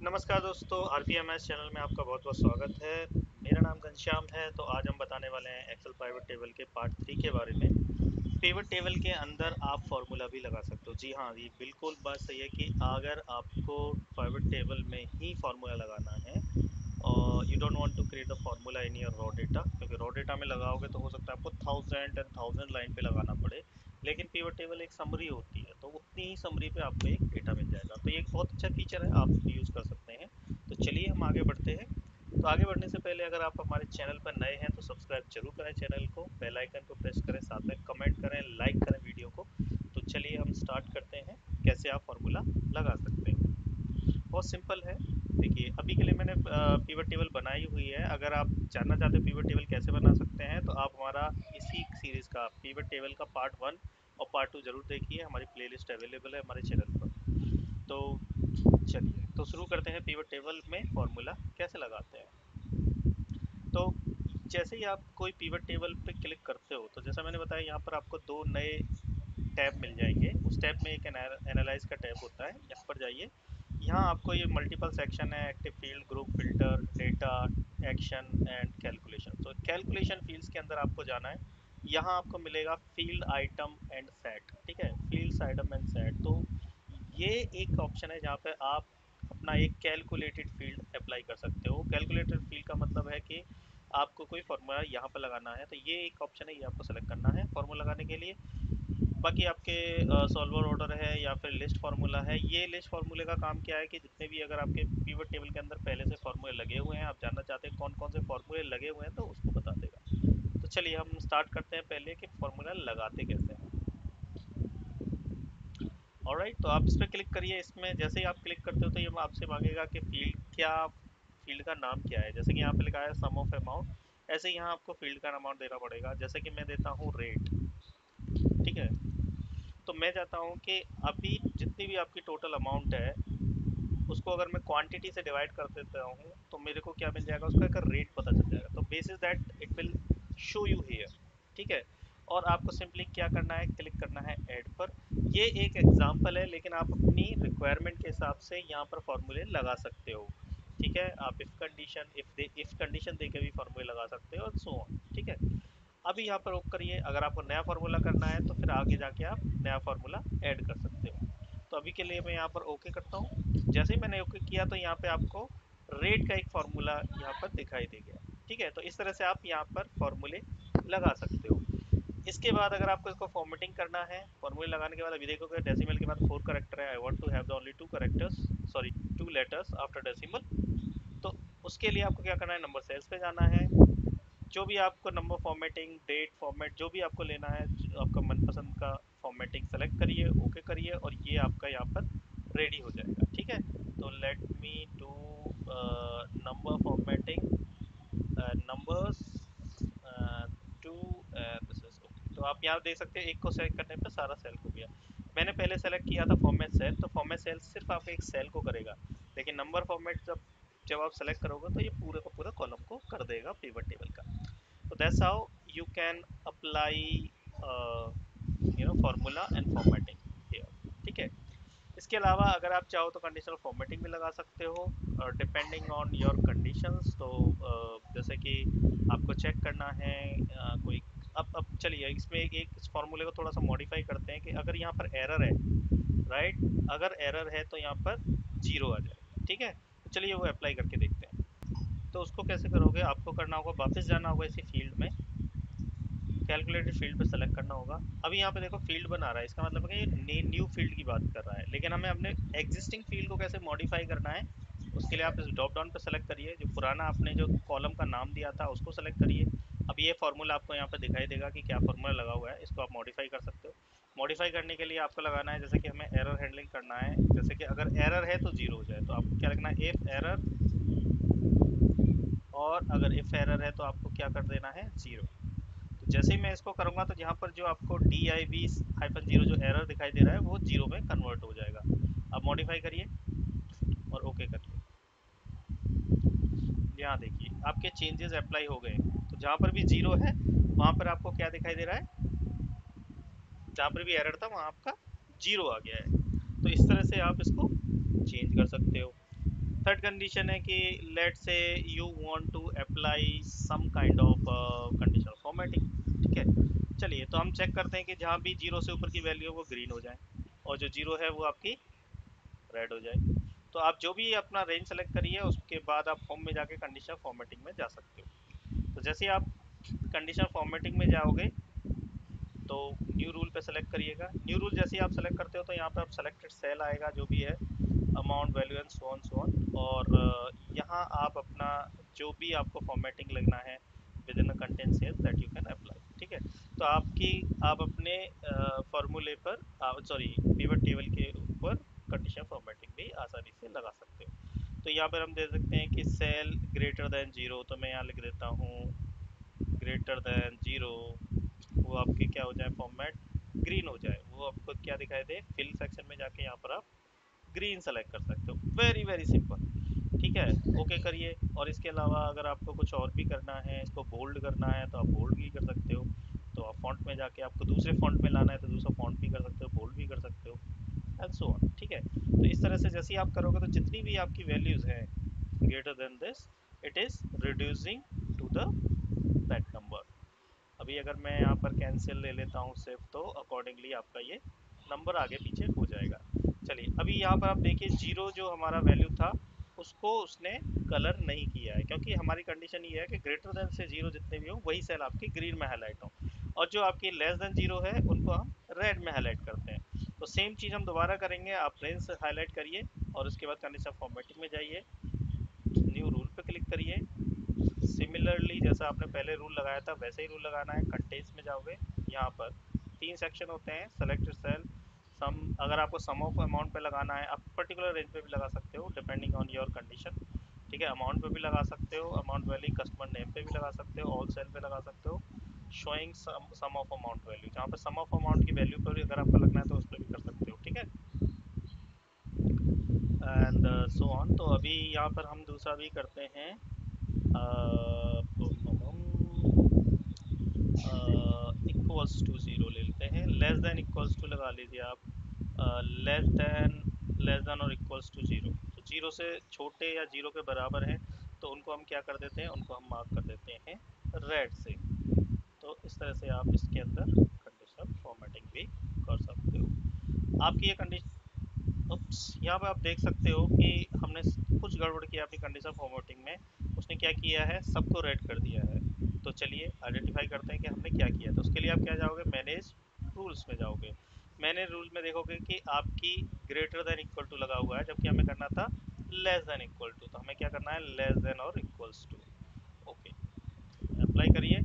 नमस्कार दोस्तों, आरपीएमएस चैनल में आपका बहुत बहुत स्वागत है। मेरा नाम घनश्याम है। तो आज हम बताने वाले हैं एक्सेल पिवट टेबल के पार्ट 3 के बारे में। पिवट टेबल के अंदर आप फॉर्मूला भी लगा सकते हो। जी हाँ, ये बिल्कुल बात सही है कि अगर आपको पिवट टेबल में ही फॉर्मूला लगाना है और you don't want to create the formula in your raw data, क्योंकि रॉ डेटा में लगाओगे तो हो सकता है आपको थाउजेंड एंड थाउजेंड लाइन पे लगाना पड़े। लेकिन पिवट टेबल एक समरी होती है, तो उतनी ही समरी पे आपको एक डेटा मिल जाएगा। तो ये एक बहुत अच्छा फीचर है, आप यूज़ कर सकते हैं। तो चलिए हम आगे बढ़ते हैं। तो आगे बढ़ने से पहले अगर आप हमारे चैनल पर नए हैं तो सब्सक्राइब जरूर करें चैनल को, बेल आइकन को प्रेस करें, साथ में कमेंट करें, लाइक करें वीडियो को। तो चलिए हम स्टार्ट करते हैं कैसे आप फॉर्मूला लगा सकते हैं। बहुत सिंपल है। देखिए, अभी के लिए मैंने पिवट टेबल बनाई हुई है। अगर आप जानना चाहते हैं पिवट टेबल कैसे बना सकते हैं तो आप हमारा इसी सीरीज का पिवट टेबल का पार्ट 1 और पार्ट 2 जरूर देखिए। हमारी प्लेलिस्ट अवेलेबल है हमारे चैनल पर। तो चलिए तो शुरू करते हैं पिवट टेबल में फॉर्मूला कैसे लगाते हैं। तो जैसे ही आप कोई पिवट टेबल पे क्लिक करते हो तो जैसा मैंने बताया, यहाँ पर आपको दो नए टैब मिल जाएंगे। उस टैब में एक एनालाइज का टैब होता है, यहाँ पर जाइए। यहाँ आपको ये मल्टीपल सेक्शन है, active field, group filter, data, action and calculation. तो कैलकुलेशन फील्ड्स के अंदर आपको जाना है। यहाँ आपको मिलेगा फील्ड आइटम एंड सेट। ठीक है, फील्ड आइटम एंड सेट। तो ये एक ऑप्शन है जहाँ पे आप अपना एक कैलकुलेटेड फील्ड अप्लाई कर सकते हो। कैलकुलेटेड फील्ड का मतलब है कि आपको कोई फॉर्मूला यहाँ पर लगाना है, तो ये एक ऑप्शन है, ये आपको सेलेक्ट करना है फॉर्मूला लगाने के लिए। बाकी आपके सॉल्वर ऑर्डर है या फिर लिस्ट फार्मूला है। ये लिस्ट फार्मूले का काम क्या है कि जितने भी अगर आपके पिवट टेबल के अंदर पहले से फार्मूले लगे हुए हैं, आप जानना चाहते हैं कौन कौन से फार्मूले लगे हुए हैं, तो उसको बता देगा। तो चलिए हम स्टार्ट करते हैं पहले कि फार्मूला लगाते कैसे हैं। ऑलराइट, तो आप इस पर क्लिक करिए। इसमें जैसे ही आप क्लिक करते हो तो ये आपसे मांगेगा कि फील्ड क्या, फील्ड का नाम क्या है। जैसे कि यहाँ पे लिखा है सम ऑफ अमाउंट, ऐसे यहाँ आपको फील्ड का अमाउंट देना पड़ेगा। जैसे कि मैं देता हूँ रेट। ठीक है, तो मैं चाहता हूँ कि अभी जितनी भी आपकी टोटल अमाउंट है उसको अगर मैं क्वांटिटी से डिवाइड कर देता हूँ तो मेरे को क्या मिल जाएगा, उसका एक रेट पता चल जाएगा। तो basis that it will show you here. ठीक है, और आपको सिंपली क्या करना है, क्लिक करना है ऐड पर। ये एक एग्जांपल है, लेकिन आप अपनी रिक्वायरमेंट के हिसाब से यहाँ पर फॉर्मूले लगा सकते हो। ठीक है, आप इफ कंडीशन दे के भी फॉर्मूले लगा सकते हो और सो ऑन। ठीक है, अभी यहाँ पर ओके करिए। अगर आपको नया फार्मूला करना है तो फिर आगे जाके आप नया फार्मूला ऐड कर सकते हो। तो अभी के लिए मैं यहाँ पर ओके करता हूँ। जैसे ही मैंने ओके किया तो यहाँ पे आपको रेट का एक फार्मूला यहाँ पर दिखाई दे गया। ठीक है, तो इस तरह से आप यहाँ पर फॉर्मूले लगा सकते हो। इसके बाद अगर आपको इसको फॉर्मेटिंग करना है, फॉर्मूले लगाने के बाद अभी देखोगे डेसिमल के बाद 4 करेक्टर है। I want to have the only 2 characters, sorry 2 letters after decimal. तो उसके लिए आपको क्या करना है, नंबर सेल्स पे जाना है। जो भी आपको नंबर फॉर्मेटिंग, डेट फॉर्मेट, जो भी आपको लेना है, आपका मनपसंद का फॉर्मेटिंग सेलेक्ट करिए, ओके करिए और ये आपका यहाँ पर रेडी हो जाएगा। ठीक है, तो let me do number formatting, numbers two, this is okay. तो आप यहाँ देख सकते हैं एक को सेलेक्ट करने पर सारा सेल हो गया। मैंने पहले सेलेक्ट किया था फॉर्मेट सेल, तो फॉर्मेट सेल सिर्फ आपके एक सेल को करेगा, लेकिन नंबर फॉर्मेट जब जब आप सेलेक्ट करोगे तो ये पूरे का पूरा कॉलम को कर देगा पिवट टेबल का। So that's how you can apply formula and formatting here. ठीक है, इसके अलावा अगर आप चाहो तो कंडीशनल फॉर्मेटिंग भी लगा सकते हो डिपेंडिंग ऑन योर कंडीशंस। तो जैसे कि आपको चेक करना है कोई, अब चलिए इसमें एक इस फॉर्मूले को थोड़ा सा मॉडिफाई करते हैं कि अगर यहाँ पर एरर है, राइट, अगर एरर है तो यहाँ पर जीरो आ जाएगा। ठीक है, तो चलिए वो अप्लाई करके देखते हैं। तो उसको कैसे करोगे, आपको करना होगा वापस जाना होगा इसी फील्ड में, कैलकुलेटेड फील्ड पे सेलेक्ट करना होगा। अभी यहाँ पे देखो फील्ड बना रहा है, इसका मतलब है कि ये न्यू फील्ड की बात कर रहा है। लेकिन हमें अपने एग्जिस्टिंग फील्ड को कैसे मॉडिफाई करना है, उसके लिए आप इस ड्रॉप डाउन पे सेलेक्ट करिए। जो पुराना आपने जो कॉलम का नाम दिया था उसको सेलेक्ट करिए। अब ये फार्मूला आपको यहाँ पे दिखाई देगा कि क्या फार्मूला लगा हुआ है, इसको आप मॉडिफाई कर सकते हो। मॉडिफाई करने के लिए आपको लगाना है, जैसे कि हमें एरर हैंडलिंग करना है। जैसे कि अगर एरर है तो जीरो हो जाए, तो आपको क्या लिखना है, इफ एरर, और अगर इफ एरर है तो आपको क्या कर देना है, जीरो। तो जैसे ही मैं इसको करूंगा तो यहाँ पर जो आपको div-0 जो एरर दिखाई दे रहा है वो जीरो में कन्वर्ट हो जाएगा। अब मॉडिफाई करिए और ओके करिए। यहाँ देखिए आपके चेंजेस अप्लाई हो गए। तो जहाँ पर भी जीरो है वहाँ पर आपको क्या दिखाई दे रहा है, जहाँ पर भी एरर था वहाँ आपका जीरो आ गया है। तो इस तरह से आप इसको चेंज कर सकते हो। थर्ड कंडीशन है कि let say you want to apply some kind of conditional formatting. ठीक है, चलिए तो हम चेक करते हैं कि जहाँ भी जीरो से ऊपर की वैल्यू है वो ग्रीन हो जाए और जो जीरो है वो आपकी रेड हो जाए। तो आप जो भी अपना रेंज सेलेक्ट करिए उसके बाद आप होम में जाके कंडीशनल फॉर्मेटिंग में जा सकते हो। तो जैसे आप कंडीशनल फॉर्मेटिंग में जाओगे तो न्यू रूल पे सेलेक्ट करिएगा। न्यू रूल जैसे ही आप सेलेक्ट करते हो तो यहाँ पे आप सेलेक्टेड सेल आएगा जो भी है, amount, value and so on so on. और यहाँ आप अपना जो भी आपको फॉर्मेटिंग लगना है within content cell that you can apply. ठीक है, तो आप अपने फॉर्मूले पर, सॉरी, पिवट टेबल के ऊपर कंडीशन फॉर्मेटिंग भी आसानी से लगा सकते हो। तो यहाँ पर हम दे सकते हैं कि सेल ग्रेटर देन जीरो, तो मैं यहाँ लिख देता हूँ ग्रेटर देन जीरो। वो आपके क्या हो जाए, फॉर्मेट ग्रीन हो जाए, वो आपको क्या दिखाई दे, फिल सेक्शन में जाके यहाँ पर आप ग्रीन सेलेक्ट कर सकते हो। Very very simple. ठीक है, ओके करिए। और इसके अलावा अगर आपको कुछ और भी करना है, इसको बोल्ड करना है तो आप बोल्ड भी कर सकते हो। तो आप फॉन्ट में जाके आपको दूसरे फॉन्ट में लाना है तो दूसरा फॉन्ट भी कर सकते हो, बोल्ड भी कर सकते हो, एंड सो ऑन। ठीक है, तो इस तरह से जैसे ही आप करोगे तो जितनी भी आपकी वैल्यूज हैं greater than this, it is reducing to the that number. अभी अगर मैं यहाँ पर कैंसिल ले लेता हूँ सिर्फ, तो अकॉर्डिंगली आपका ये नंबर आगे पीछे हो जाएगा। चलिए अभी यहाँ पर आप देखिए जीरो जो हमारा वैल्यू था उसको उसने कलर नहीं किया है, क्योंकि हमारी कंडीशन ये है कि ग्रेटर देन से जीरो जितने भी हो वही सेल आपकी ग्रीन में हाईलाइट हो, और जो आपकी लेस देन जीरो है उनको हम रेड में हाईलाइट करते हैं। तो सेम चीज़ हम दोबारा करेंगे। आप रेंज हाईलाइट करिए और उसके बाद कंडीशन फॉर्मेटिंग में जाइए, न्यू रूल पे क्लिक करिए। सिमिलरली जैसा आपने पहले रूल लगाया था वैसे ही रूल लगाना है। कंटेंट्स में जाओगे, यहाँ पर तीन सेक्शन होते हैं, सेलेक्टेड सेल, सम। अगर आपको सम ऑफ अमाउंट पे लगाना है आप पर्टिकुलर रेंज पे भी लगा सकते हो डिपेंडिंग ऑन योर कंडीशन। ठीक है, अमाउंट पे भी लगा सकते हो, अमाउंट वैल्यू कस्टमर नेम पे भी लगा सकते हो, ऑल सेल पे लगा सकते हो। Showing sum of amount value, जहाँ पे सम ऑफ अमाउंट की वैल्यू पर भी अगर आपको लगना है तो उस पर भी कर सकते हो। ठीक है, एंड सो ऑन। तो अभी यहाँ पर हम दूसरा भी करते हैं। इक्वल्स टू ज़ीरो ले लेते हैं, लेस देन इक्वल्स टू लगा लीजिए आप। लेस देन और इक्वल्स टू ज़ीरो, तो जीरो से छोटे या जीरो के बराबर हैं तो उनको हम क्या कर देते हैं, उनको हम मार्क कर देते हैं रेड से। तो इस तरह से आप इसके अंदर कंडीशनल फॉर्मेटिंग भी कर सकते हो। आपकी ये कंडीशन, यहाँ पे आप देख सकते हो कि हमने कुछ गड़बड़ किया अपनी कंडीशन फॉर्मेटिंग में। उसने क्या किया है, सबको रेड कर दिया है। तो चलिए आइडेंटिफाई करते हैं कि हमने क्या किया। तो उसके लिए आप क्या जाओगे, मैनेज रूल्स में जाओगे। मैनेज रूल में देखोगे कि आपकी ग्रेटर देन इक्वल टू लगा हुआ है, जबकि हमें करना था लेस देन इक्वल टू। तो हमें क्या करना है, लेस देन और इक्वल्स टू। ओके, अप्लाई करिए,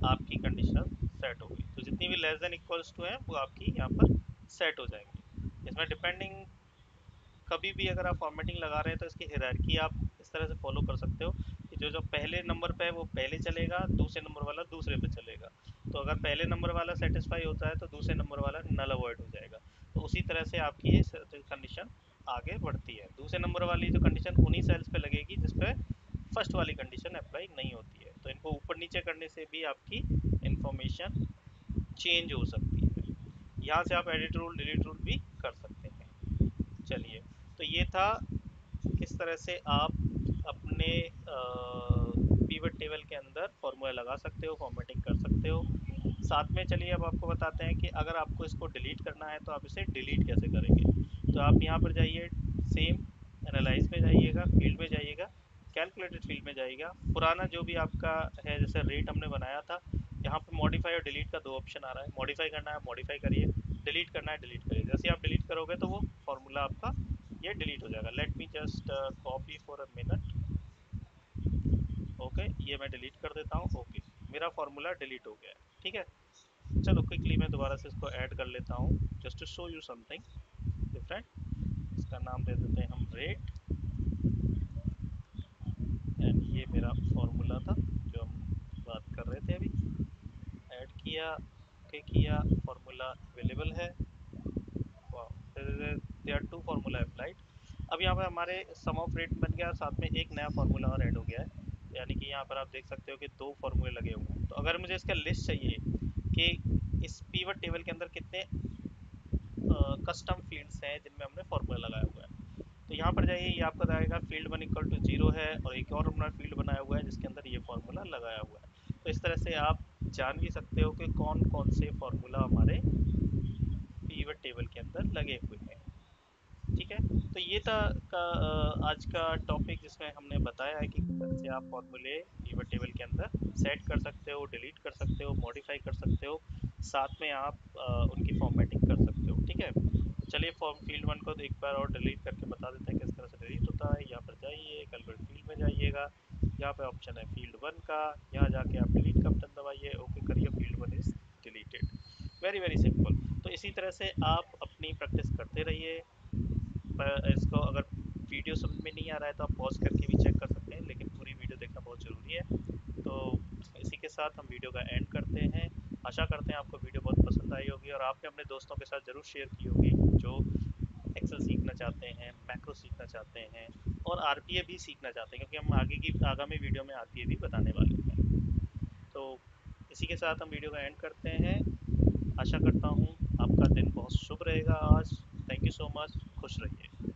आपकी कंडीशन सेट हो गई। तो जितनी भी लेस देन इक्वल्स टू है वो आपकी यहाँ पर सेट हो जाएंगे। इसमें डिपेंडिंग, कभी भी अगर आप फॉर्मेटिंग लगा रहे हैं तो इसकी हायरार्की आप इस तरह से फॉलो कर सकते हो कि जो जो पहले नंबर पे है वो पहले चलेगा, दूसरे नंबर वाला दूसरे पे चलेगा। तो अगर पहले नंबर वाला सेटिस्फाई होता है तो दूसरे नंबर वाला नल अवॉइड हो जाएगा। तो उसी तरह से आपकी ये कंडीशन आगे बढ़ती है। दूसरे नंबर वाली जो कंडीशन उन्हीं सेल्स पे लगेगी जिसपे फर्स्ट वाली कंडीशन अप्लाई नहीं होती है। तो इनको ऊपर नीचे करने से भी आपकी इंफॉर्मेशन चेंज हो सकती है। यहाँ से आप एडिट रूल डिलीट रूल भी कर सकते हैं। चलिए, तो ये था किस तरह से आप अपने पिवट टेबल के अंदर फॉर्मूला लगा सकते हो, फॉर्मेटिंग कर सकते हो। साथ में चलिए अब आपको बताते हैं कि अगर आपको इसको डिलीट करना है तो आप इसे डिलीट कैसे करेंगे। तो आप यहाँ पर जाइए, सेम एनालाइज में जाइएगा, फील्ड में जाइएगा, कैलकुलेटेड फील्ड में जाइएगा। पुराना जो भी आपका है, जैसे रेट हमने बनाया था, यहाँ पे मॉडिफाई और डिलीट का दो ऑप्शन आ रहा है। मॉडिफाई करना है मॉडिफाई करिए, डिलीट करना है डिलीट करिए। जैसे आप डिलीट करोगे तो वो फॉर्मूला आपका ये डिलीट हो जाएगा। Let me just copy for a minute. Okay, ये मैं डिलीट कर देता हूँ। ओके, मेरा फॉर्मूला डिलीट हो गया है। ठीक है, चलो क्विकली मैं दोबारा से इसको ऐड कर लेता हूँ just to show you something different. इसका नाम दे देते हैं हम रेट, एंड ये मेरा फॉर्मूला था जो हम बात कर रहे थे अभी। ऐड किया, ओके किया, फॉर्मूला अवेलेबल है। They are two formula applied. अब यहाँ पर हमारे सम ऑफ रेट बन गया और साथ में एक नया फार्मूला और ऐड हो गया है। यानी कि यहाँ पर आप देख सकते हो कि दो फार्मूले लगे हुए हैं। तो अगर मुझे इसका लिस्ट चाहिए कि इस पीवट टेबल के अंदर कितने कस्टम फील्ड्स हैं जिनमें हमने फार्मूला लगाया हुआ है, तो यहाँ पर जाइए, ये आपका आएगा फील्ड 1 इक्वल टू 0 है, और एक और अपना फील्ड बनाया हुआ है जिसके अंदर ये फार्मूला लगाया हुआ है। तो इस तरह से आप जान भी सकते हो कि कौन कौन से फार्मूला हमारे पीवट टेबल के अंदर लगे हुए हैं। ठीक है, तो ये था आज का टॉपिक, जिसमें हमने बताया है कि किस तरह से आप फॉर्मूले पीवट टेबल के अंदर सेट कर सकते हो, डिलीट कर सकते हो, मॉडिफाई कर सकते हो, साथ में आप उनकी फॉर्मेटिंग कर सकते हो। ठीक है, तो चलिए फॉर्म फील्ड 1 को एक बार और डिलीट करके बता देते हैं किस तरह से डिलीट होता है। यहाँ पर जाइए, कैलकुलेट फील्ड में जाइएगा, यहाँ पे ऑप्शन है फील्ड 1 का, यहाँ जाके आप डिलीट का बटन दबाइए, ओके करिए, field 1 is deleted. Very very simple. तो इसी तरह से आप अपनी प्रैक्टिस करते रहिए। इसको अगर वीडियो समझ में नहीं आ रहा है तो आप पॉज करके भी चेक कर सकते हैं, लेकिन पूरी वीडियो देखना बहुत ज़रूरी है। तो इसी के साथ हम वीडियो का एंड करते हैं। आशा करते हैं आपको वीडियो बहुत पसंद आई होगी, और आपने अपने दोस्तों के साथ ज़रूर शेयर की होगी जो एक्सेल सीखना चाहते हैं, मैक्रो सीखना चाहते हैं, और आरपीए भी सीखना चाहते हैं, क्योंकि हम आगामी वीडियो में आरपीए भी बताने वाले हैं। तो इसी के साथ हम वीडियो का एंड करते हैं। आशा करता हूँ आपका दिन बहुत शुभ रहेगा आज। थैंक यू सो मच, खुश रहिए।